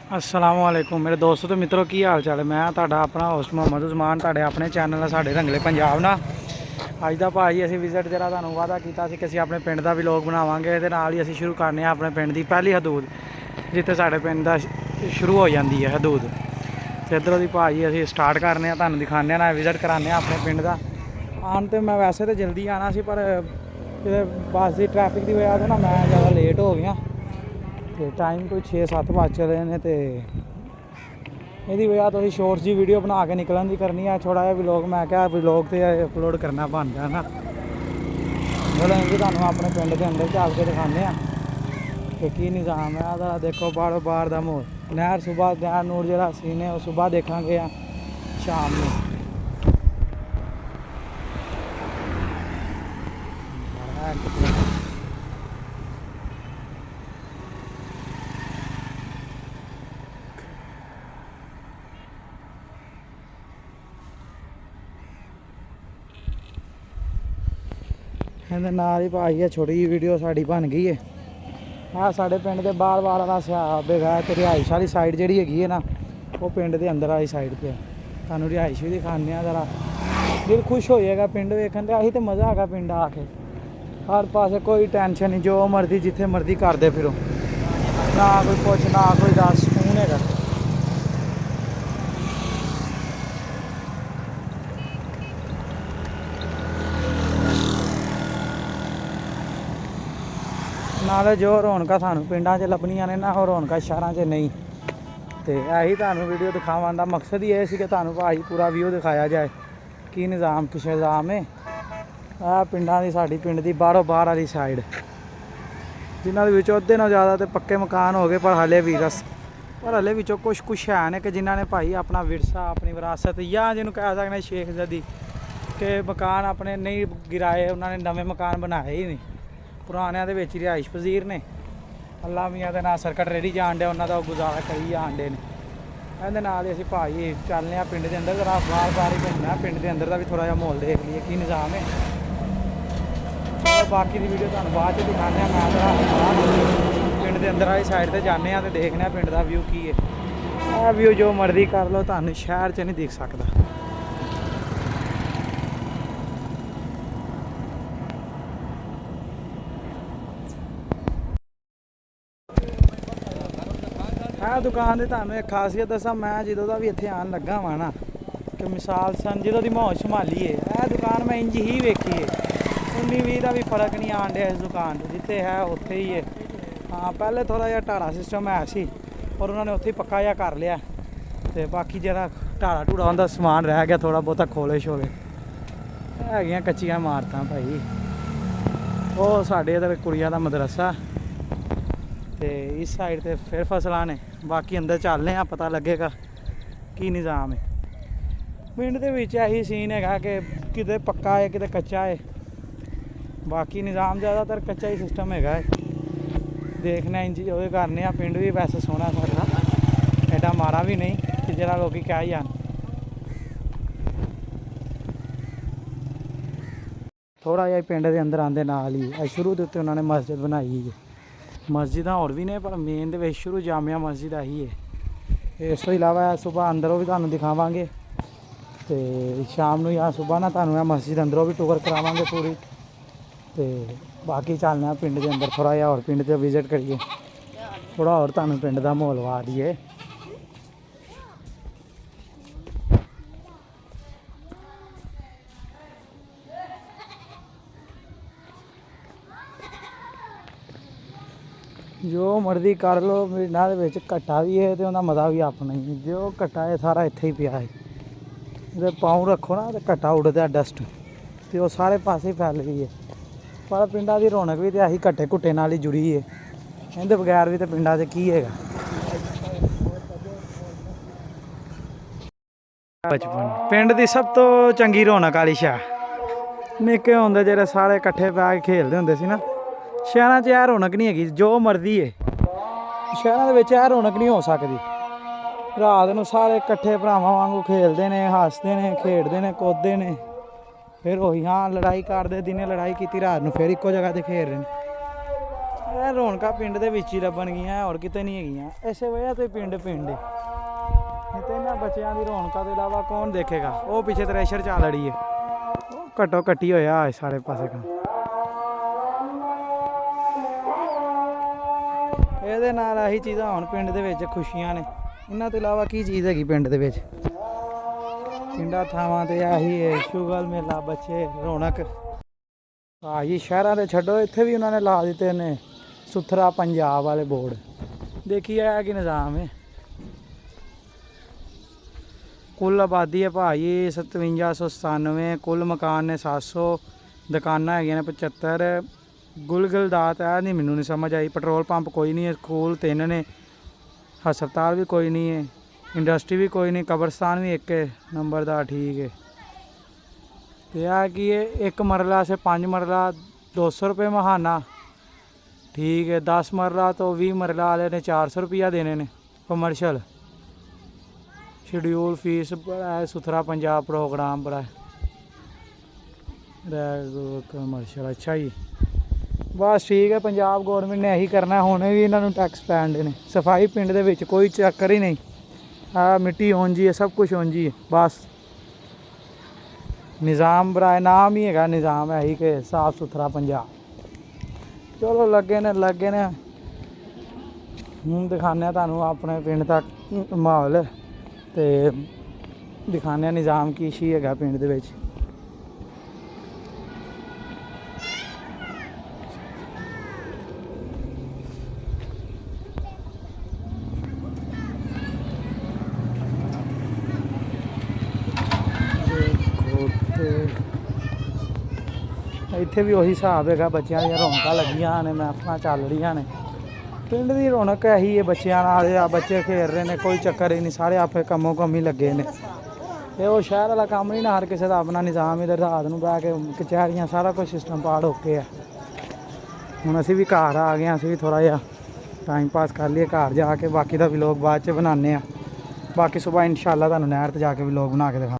अस्सलाम वालेकुम मेरे दोस्तों तो मित्रों की हाल चाल है। मैं ਤੁਹਾਡਾ ਆਪਣਾ ਹੋਸਟ ਮੁਹੰਮਦ ਉਸਮਾਨ ਤੁਹਾਡੇ ਆਪਣੇ ਚੈਨਲ ਆ ਸਾਡੇ ਰੰਗਲੇ ਪੰਜਾਬ ਨਾਲ। ਅੱਜ ਦਾ ਭਾਜੀ ਅਸੀਂ ਵਿਜ਼ਿਟ ਜਿਹੜਾ ਤੁਹਾਨੂੰ ਵਾਅਦਾ ਕੀਤਾ ਸੀ ਕਿ ਅਸੀਂ ਆਪਣੇ ਪਿੰਡ ਦਾ ਵਲੌਗ ਬਣਾਵਾਂਗੇ ਤੇ ਨਾਲ ਹੀ ਅਸੀਂ ਸ਼ੁਰੂ ਕਰਨੇ ਆ ਆਪਣੇ ਪਿੰਡ ਦੀ ਪਹਿਲੀ ਹਦੂਦ ਜਿੱਥੇ ਸਾਡੇ ਪਿੰਡ ਦਾ ਸ਼ੁਰੂ ਹੋ ਜਾਂਦੀ ਹੈ ਹਦੂਦ ਤੇ ਇੱਧਰੋਂ ਦੀ ਭਾਜੀ ਅਸੀਂ ਸਟਾਰਟ ਕਰਨੇ ਆ ਤੁਹਾਨੂੰ ਦਿਖਾਉਂਦੇ ਆ ਨਾ ਵਿਜ਼ਿਟ ਕਰਾਉਂਦੇ ਆ ਆਪਣੇ ਪਿੰਡ ਦਾ। ਆਉਣ ਤੇ ਮੈਂ ਵੈਸੇ ਤਾਂ ਜਲਦੀ ਆਉਣਾ ਸੀ ਪਰ ਬੱਸ ਦੀ ਟ੍ਰੈਫਿਕ ਦੀ ਵਜ੍ਹਾ ਤੋਂ ਨਾ ਮੈਂ ਜ਼ਿਆਦਾ ਲੇਟ ਹੋ ਗਿਆ ਤੇ ਟਾਈਮ ਕੋਈ 6-7 ਵੱਜ ਚਲੇ ਨੇ ਤੇ ਇਹਦੀ ਵਜ੍ਹਾ ਤੋਂ ਅਸੀਂ ਸ਼ੋਰਟਸ ਦੀ ਵੀਡੀਓ ਬਣਾ ਕੇ ਨਿਕਲਣ ਦੀ ਕਰਨੀ ਆ। ਥੋੜ੍ਹਾ ਜਿਹਾ ਵਲੌਗ ਮੈਂ ਕਿਹਾ ਵਲੌਗ ਤੇ ਅਪਲੋਡ ਕਰਨਾ ਬਣਦਾ ਨਾ ਚਲੋ ਇਹ ਤੁਹਾਨੂੰ ਆਪਣੇ ਪਿੰਡ ਦੇ ਅੰਦਰ ਚੱਲ ਕੇ ਦਿਖਾਉਂਦੇ ਆ ਕਿ ਕੀ ਨਿਜ਼ਾਮ ਹੈ ਉਹਦਾ। ਦੇਖੋ ਬਾਹਰੋਂ ਬਾਹਰ ਦਾ ਮਾਹੌਲ ਨਹਿਰ ਸੁਬਾਹ ਨਹਿਰ ਨੂਰ ਜਿਹੜਾ ਸੀਨ ਹੈ ਉਹ ਸੁਬਾਹ ਦੇਖਾਂਗੇ ਆ ਸ਼ਾਮ ਨੂੰ। ਇਹਦੇ ਨਾਲ ਹੀ ਭਾਈ ਇਹ ਛੋਟੀ ਜਿਹੀ ਵੀਡੀਓ ਸਾਡੀ ਬਣ ਗਈ ਹੈ। ਆਹ ਸਾਡੇ ਪਿੰਡ ਦੇ ਬਾਹਰ ਵਾਲਾ ਸਿਆਬ ਹੈਗਾ ਤੇ ਰਿਹਾਇਸ਼ ਵਾਲੀ ਸਾਈਡ ਜਿਹੜੀ ਹੈਗੀ ਹੈ ਨਾ ਉਹ ਪਿੰਡ ਦੇ ਅੰਦਰ ਵਾਲੀ ਸਾਈਡ 'ਤੇ ਤੁਹਾਨੂੰ ਰਿਹਾਇਸ਼ ਵੀ ਦਿਖਾਉਂਦੇ ਹਾਂ ਜ਼ਰਾ ਦਿਲ ਖੁਸ਼ ਹੋ ਜਾਏਗਾ ਪਿੰਡ ਵੇਖਣ ਤੇ। ਆਹੀ ਤਾਂ ਮਜ਼ਾ ਹੈਗਾ ਪਿੰਡ ਆ ਕੇ ਹਰ ਪਾਸੇ ਕੋਈ ਟੈਨਸ਼ਨ ਨਹੀਂ ਜੋ ਮਰਜ਼ੀ ਜਿੱਥੇ ਮਰਜ਼ੀ ਕਰਦੇ ਫਿਰੋ ਨਾ ਕੋਈ ਕੁਛ ਨਾ ਕੋਈ ਦੱਸ ਸਕੂਨ ਹੈਗਾ। ਨਾਲੇ ਜੋ ਰੌਣਕਾਂ ਸਾਨੂੰ ਪਿੰਡਾਂ 'ਚ ਲੱਭਣੀਆਂ ਨੇ ਨਾ ਉਹ ਰੌਣਕਾਂ ਸ਼ਹਿਰਾਂ 'ਚ ਨਹੀਂ। ਤੇ ਇਹੀ ਤੁਹਾਨੂੰ ਵੀਡੀਓ ਦਿਖਾਉਣ ਦਾ ਮਕਸਦ ਹੀ ਇਹ ਸੀ ਕਿ ਤੁਹਾਨੂੰ ਭਾਈ ਪੂਰਾ ਵਿਊ ਦਿਖਾਇਆ ਜਾਏ ਕੀ ਨਿਜ਼ਾਮ ਕਿਸ ਨਿਜ਼ਾਮ ਹੈ। ਆਹ ਪਿੰਡਾਂ ਦੀ ਸਾਡੀ ਪਿੰਡ ਦੀ ਬਾਹਰੋਂ ਬਾਹਰ ਵਾਲੀ ਸਾਈਡ ਜਿਨ੍ਹਾਂ ਦੇ ਵਿੱਚੋਂ ਅੱਧੇ ਨਾਲੋਂ ਜ਼ਿਆਦਾ ਤਾਂ ਪੱਕੇ ਮਕਾਨ ਹੋ ਗਏ ਪਰ ਹਲੇ ਵਿੱਚੋਂ ਕੁਛ ਹੈ ਨੇ ਕਿ ਜਿਨ੍ਹਾਂ ਨੇ ਭਾਈ ਆਪਣਾ ਵਿਰਸਾ ਆਪਣੀ ਵਿਰਾਸਤ ਜਾਂ ਜਿਹਨੂੰ ਕਹਿ ਸਕਦੇ ਸ਼ੇਖ ਜ਼ਦੀ ਕਿ ਮਕਾਨ ਆਪਣੇ ਨਹੀਂ ਗਿਰਾਏ ਉਹਨਾਂ ਨੇ ਨਵੇਂ ਮਕਾਨ ਬਣਾਏ ਹੀ ਨਹੀਂ ਪੁਰਾਣਿਆਂ ਦੇ ਵਿੱਚ ਰਿਹਾਇਸ਼ ਪਜ਼ੀਰ ਨੇ। ਅੱਲਾ ਮੀਆਂ ਦੇ ਨਾਲ ਸਰਕਟ ਰੇੜੀ ਜਾਣ ਡਿਆ ਉਹਨਾਂ ਦਾ ਉਹ ਗੁਜ਼ਾਰਾ ਕਰੀ ਜਾਣ ਡੇ ਨੇ। ਇਹਦੇ ਨਾਲ ਹੀ ਅਸੀਂ ਭਾਈ ਚੱਲਦੇ ਹਾਂ ਪਿੰਡ ਦੇ ਅੰਦਰ ਜ਼ਰਾ ਬਾਰ ਹੀ ਘੁੰਮਣਾ ਪਿੰਡ ਦੇ ਅੰਦਰ ਦਾ ਵੀ ਥੋੜ੍ਹਾ ਜਿਹਾ ਮਾਹੌਲ ਦੇਖ ਲਈਏ ਕੀ ਨਿਜ਼ਾਮ ਹੈ। ਬਾਕੀ ਦੀ ਵੀਡੀਓ ਤੁਹਾਨੂੰ ਬਾਅਦ 'ਚ ਦਿਖਾਉਂਦੇ ਹਾਂ। ਮੈਂ ਜ਼ਰਾ ਪਿੰਡ ਦੇ ਅੰਦਰ ਵਾਲੀ ਸਾਈਡ 'ਤੇ ਜਾਂਦੇ ਹਾਂ ਤੇ ਦੇਖਦੇ ਹਾਂ ਪਿੰਡ ਦਾ ਵਿਊ ਕੀ ਹੈ। ਇਹ ਵਿਊ ਜੋ ਮਰਜ਼ੀ ਕਰ ਲਓ ਤੁਹਾਨੂੰ ਸ਼ਹਿਰ 'ਚ ਨਹੀਂ ਦਿਖ ਸਕਦਾ। ਇਹ ਦੁਕਾਨ ਦੀ ਤੁਹਾਨੂੰ ਇੱਕ ਖਾਸੀਅਤ ਦੱਸਾਂ ਮੈਂ ਜਦੋਂ ਦਾ ਵੀ ਇੱਥੇ ਆਉਣ ਲੱਗਾ ਵਾਂ ਨਾ ਕਿ ਮਿਸਾਲ ਸਨ ਜਦੋਂ ਦੀ ਮਾਹੌਲ ਸੰਭਾਲੀ ਹੈ ਇਹ ਦੁਕਾਨ ਮੈਂ ਇੰਝ ਹੀ ਵੇਖੀ ਹੈ 19-20 ਦਾ ਵੀ ਫਰਕ ਨਹੀਂ ਆਉਣ ਡਿਆ ਇਸ ਦੁਕਾਨ 'ਤੇ ਜਿੱਥੇ ਹੈ ਉੱਥੇ ਹੀ ਹੈ। ਹਾਂ ਪਹਿਲੇ ਥੋੜ੍ਹਾ ਜਿਹਾ ਢਾੜਾ ਸਿਸਟਮ ਹੈ ਸੀ ਪਰ ਉਹਨਾਂ ਨੇ ਉੱਥੇ ਹੀ ਪੱਕਾ ਜਿਹਾ ਕਰ ਲਿਆ ਅਤੇ ਬਾਕੀ ਜਿਹੜਾ ਢਾੜਾ ਢੂੜਾ ਹੁੰਦਾ ਸਮਾਨ ਰਹਿ ਗਿਆ ਥੋੜ੍ਹਾ ਬਹੁਤਾ ਖੋਲਿਸ਼ ਹੋਵੇ ਹੈਗੀਆਂ ਕੱਚੀਆਂ ਇਮਾਰਤਾਂ ਭਾਈ। ਉਹ ਸਾਡੇ ਇੱਧਰ ਕੁੜੀਆਂ ਦਾ ਮਦਰਸਾ ਤੇ ਇਸ ਸਾਈਡ ਤੇ ਫਿਰ ਫਸਲਾਂ ਨੇ ਬਾਕੀ ਅੰਦਰ ਚੱਲਦੇ ਆ ਪਤਾ ਲੱਗੇਗਾ ਕੀ ਨਿਜ਼ਾਮ ਹੈ। ਪਿੰਡ ਦੇ ਵਿੱਚ ਇਹੀ ਸੀਨ ਹੈਗਾ ਕਿ ਕਿਤੇ ਪੱਕਾ ਹੈ ਕਿਤੇ ਕੱਚਾ ਹੈ ਬਾਕੀ ਨਿਜ਼ਾਮ ਜ਼ਿਆਦਾਤਰ ਕੱਚਾ ਹੀ ਸਿਸਟਮ ਹੈਗਾ ਹੈ। ਦੇਖਣਾ ਇੰਝ ਉਹ ਕਰਨੇ ਆ। ਪਿੰਡ ਵੀ ਵੈਸੇ ਸੋਹਣਾ ਸਾਡਾ ਐਡਾ ਮਾੜਾ ਵੀ ਨਹੀਂ ਕਿ ਜਿਹੜਾ ਲੋਕੀ ਕਹਿ ਜਾਣ। ਥੋੜ੍ਹਾ ਜਿਹਾ ਪਿੰਡ ਦੇ ਅੰਦਰ ਆਉਂਦੇ ਨਾਲ ਹੀ ਸ਼ੁਰੂ ਦੇ ਉੱਤੇ ਉਹਨਾਂ ਨੇ ਮਸਜਿਦ ਬਣਾਈ ਹੈ। ਮਸਜਿਦਾਂ ਹੋਰ ਵੀ ਨੇ ਪਰ ਮੇਨ ਦੇ ਵਿੱਚ ਸ਼ੁਰੂ ਜਾਮਿਆ ਮਸਜਿਦ ਆਹੀ ਹੈ। ਇਸ ਤੋਂ ਇਲਾਵਾ ਸੁਬਾਹ ਅੰਦਰੋਂ ਵੀ ਤੁਹਾਨੂੰ ਦਿਖਾਵਾਂਗੇ ਅਤੇ ਸ਼ਾਮ ਨੂੰ ਜਾਂ ਸੁਬਾਹ ਨਾ ਤੁਹਾਨੂੰ ਇਹ ਮਸਜਿਦ ਅੰਦਰੋਂ ਵੀ ਟੂਰ ਕਰਾਵਾਂਗੇ ਪੂਰੀ। ਅਤੇ ਬਾਕੀ ਚੱਲਦੇ ਹਾਂ ਪਿੰਡ ਦੇ ਅੰਦਰ ਥੋੜ੍ਹਾ ਜਿਹਾ ਹੋਰ ਪਿੰਡ 'ਤੇ ਵਿਜ਼ਿਟ ਕਰੀਏ ਥੋੜ੍ਹਾ ਹੋਰ ਤੁਹਾਨੂੰ ਪਿੰਡ ਦਾ ਮਾਹੌਲ ਵਾ ਦਈਏ। ਜੋ ਮਰਜ਼ੀ ਕਰ ਲਓ ਪਿੰਡਾਂ ਦੇ ਵਿੱਚ ਘੱਟਾ ਵੀ ਹੈ ਅਤੇ ਉਹਦਾ ਮਜ਼ਾ ਵੀ ਆਪਣਾ ਹੀ ਜੋ ਘੱਟਾ ਹੈ ਸਾਰਾ ਇੱਥੇ ਹੀ ਪਿਆ ਹੈ। ਇਹਦੇ ਪਾਉ ਰੱਖੋ ਨਾ ਅਤੇ ਘੱਟਾ ਉੱਡਦਾ ਡਸਟ ਅਤੇ ਉਹ ਸਾਰੇ ਪਾਸੇ ਫੈਲ ਗਈ ਹੈ। ਪਰ ਪਿੰਡਾਂ ਦੀ ਰੌਣਕ ਵੀ ਤਾਂ ਆਹੀ ਘੱਟੇ ਘੁੱਟੇ ਨਾਲ ਹੀ ਜੁੜੀ ਹੈ। ਇਹਦੇ ਬਗੈਰ ਵੀ ਤਾਂ ਪਿੰਡਾਂ 'ਚ ਕੀ ਹੈਗਾ। ਬਚਪਨ ਪਿੰਡ ਦੀ ਸਭ ਤੋਂ ਚੰਗੀ ਰੌਣਕ ਵਾਲੀ ਸ਼ਾਹ ਨਿੱਕੇ ਹੁੰਦੇ ਜਿਹੜੇ ਸਾਰੇ ਇਕੱਠੇ ਪੈ ਕੇ ਖੇਡਦੇ ਹੁੰਦੇ ਸੀ ਨਾ। ਸ਼ਹਿਰਾਂ 'ਚ ਇਹ ਰੌਣਕ ਨਹੀਂ ਹੈਗੀ ਜੋ ਮਰਜ਼ੀ ਹੈ ਸ਼ਹਿਰਾਂ ਦੇ ਵਿੱਚ ਇਹ ਰੌਣਕ ਨਹੀਂ ਹੋ ਸਕਦੀ। ਰਾਤ ਨੂੰ ਸਾਰੇ ਇਕੱਠੇ ਭਰਾਵਾਂ ਵਾਂਗੂ ਖੇਡਦੇ ਨੇ ਹੱਸਦੇ ਨੇ ਖੇਡਦੇ ਨੇ ਕੁੱਦਦੇ ਨੇ ਫਿਰ ਉਹੀ ਹਾਂ ਲੜਾਈ ਕਰਦੇ ਦਿਨੇ ਲੜਾਈ ਕੀਤੀ ਰਾਤ ਨੂੰ ਫਿਰ ਇੱਕੋ ਜਗ੍ਹਾ 'ਤੇ ਖੇਡ ਰਹੇ ਨੇ। ਇਹ ਰੌਣਕਾਂ ਪਿੰਡ ਦੇ ਵਿੱਚ ਹੀ ਲੱਭਣਗੀਆਂ, ਹੋਰ ਕਿਤੇ ਨਹੀਂ ਹੈਗੀਆਂ। ਇਸੇ ਵਜ੍ਹਾ ਤੋਂ ਪਿੰਡ ਪਿੰਡ ਹੈ। ਨਹੀਂ ਤਾਂ ਇਹਨਾਂ ਬੱਚਿਆਂ ਦੀ ਰੌਣਕਾਂ ਤੋਂ ਇਲਾਵਾ ਕੌਣ ਦੇਖੇਗਾ। ਉਹ ਪਿੱਛੇ ਥ੍ਰੈਸ਼ਰ ਚੱਲ ਰਹੀ ਹੈ, ਉਹ ਘੱਟੋ ਘੱਟੀ ਹੋਇਆ ਸਾਰੇ ਪਾਸੇ ਕੰਮ। ਇਹਦੇ ਨਾਲ ਆਹੀ ਚੀਜ਼ਾਂ ਹੁਣ ਪਿੰਡ ਦੇ ਵਿੱਚ ਖੁਸ਼ੀਆਂ ਨੇ। ਇਹਨਾਂ ਤੋਂ ਇਲਾਵਾ ਕੀ ਚੀਜ਼ ਹੈਗੀ ਪਿੰਡ ਦੇ ਵਿੱਚ। ਪਿੰਡਾਂ ਥਾਵਾਂ ਤੇ ਆਹੀ ਹੈ, ਸ਼ੁਗਲ ਮੇਲਾ, ਬੱਚੇ, ਰੌਣਕ। ਭਾਜੀ ਸ਼ਹਿਰਾਂ ਦੇ ਛੱਡੋ, ਇੱਥੇ ਵੀ ਉਹਨਾਂ ਨੇ ਲਾ ਦਿੱਤੇ ਨੇ ਸੁਥਰਾ ਪੰਜਾਬ ਵਾਲੇ ਬੋਰਡ। ਦੇਖੀ ਆ ਕੀ ਨਿਜ਼ਾਮ ਹੈ। ਕੁੱਲ ਆਬਾਦੀ ਹੈ ਭਾਜੀ 5797, ਕੁੱਲ ਮਕਾਨ ਨੇ 700, ਦੁਕਾਨਾਂ ਹੈਗੀਆਂ ਨੇ 75। ਗੁਲਗੁਲਦਾਤ ਹੈ ਨਹੀਂ, ਮੈਨੂੰ ਨਹੀਂ ਸਮਝ ਆਈ। ਪੈਟਰੋਲ ਪੰਪ ਕੋਈ ਨਹੀਂ ਹੈ, ਸਕੂਲ 3 ਨੇ, ਹਸਪਤਾਲ ਵੀ ਕੋਈ ਨਹੀਂ ਹੈ, ਇੰਡਸਟਰੀ ਵੀ ਕੋਈ ਨਹੀਂ, ਕਬਰਸਤਾਨ ਵੀ 1 ਨੰਬਰ ਦਾ ਠੀਕ ਹੈ। ਤੇ ਆ ਕੀ ਹੈ, 1 ਮਰਲਾ ਸੇ 5 ਮਰਲਾ 200 रुपये महाना ठीक है। 10 मरला तो 20 मरला वाले ने 400 रुपया देने ने। कमर्शल शेड्यूल फीस बड़ा है, सुथरा पंजाब प्रोग्राम बड़ा है कमर्शल। अच्छा जी बस ठीक है। पंजाब गौरमेंट ने यही करना, हुणे भी इन्होंने टैक्स पैन ने। सफाई पिंड दे विच कोई चक्कर ही नहीं। मिट्टी हों जी है, सब कुछ हों जी है। बस निज़ाम बराए नाम ही है, निज़ाम है ही कि साफ सुथरा पंजाब। चलो लगे ने हूँ दिखाने तुहानूं अपने पिंड दा माहौल ते दिखाने निज़ाम की शी है पिंड दे विच। ਇੱਥੇ ਵੀ ਉਹੀ ਹਿਸਾਬ ਹੈਗਾ, ਬੱਚਿਆਂ ਦੀਆਂ ਰੌਣਕਾਂ ਲੱਗੀਆਂ ਨੇ, ਮਹਿਫਲਾਂ ਚੱਲ ਰਹੀਆਂ ਨੇ। ਪਿੰਡ ਦੀ ਰੌਣਕ ਇਹੀ ਹੈ, ਬੱਚਿਆਂ ਨਾਲ ਆ, ਬੱਚੇ ਖੇਡ ਰਹੇ ਨੇ, ਕੋਈ ਚੱਕਰ ਹੀ ਨਹੀਂ, ਸਾਰੇ ਆਪੇ ਕੰਮੋਂ ਕੰਮ ਹੀ ਲੱਗੇ ਨੇ। ਇਹ ਉਹ ਸ਼ਹਿਰ ਵਾਲਾ ਕੰਮ ਨਹੀਂ ਨਾ, ਹਰ ਕਿਸੇ ਦਾ ਆਪਣਾ ਨਿਜ਼ਾਮ। ਇਧਰ ਰਾਤ ਨੂੰ ਬਹਿ ਕੇ ਕਚਹਿਰੀਆਂ ਸਾਰਾ ਕੁਝ ਸਿਸਟਮ ਪਾੜ ਹੋ ਕੇ ਆ। ਹੁਣ ਅਸੀਂ ਵੀ ਘਰ ਆ ਗਏ, ਅਸੀਂ ਵੀ ਥੋੜ੍ਹਾ ਜਿਹਾ ਟਾਈਮ ਪਾਸ ਕਰ ਲਈਏ ਘਰ ਜਾ ਕੇ। ਬਾਕੀ ਦਾ ਵਲੋਗ ਬਾਅਦ 'ਚ ਬਣਾਉਂਦੇ ਆ। ਬਾਕੀ ਸੁਬਾਹ ਇਨਸ਼ਾਅੱਲਾ ਤੁਹਾਨੂੰ ਨਹਿਰ 'ਤੇ ਜਾ ਕੇ ਵਲੋਗ ਬਣਾ ਕੇ ਦਿਖਾਵਾਂਗੇ।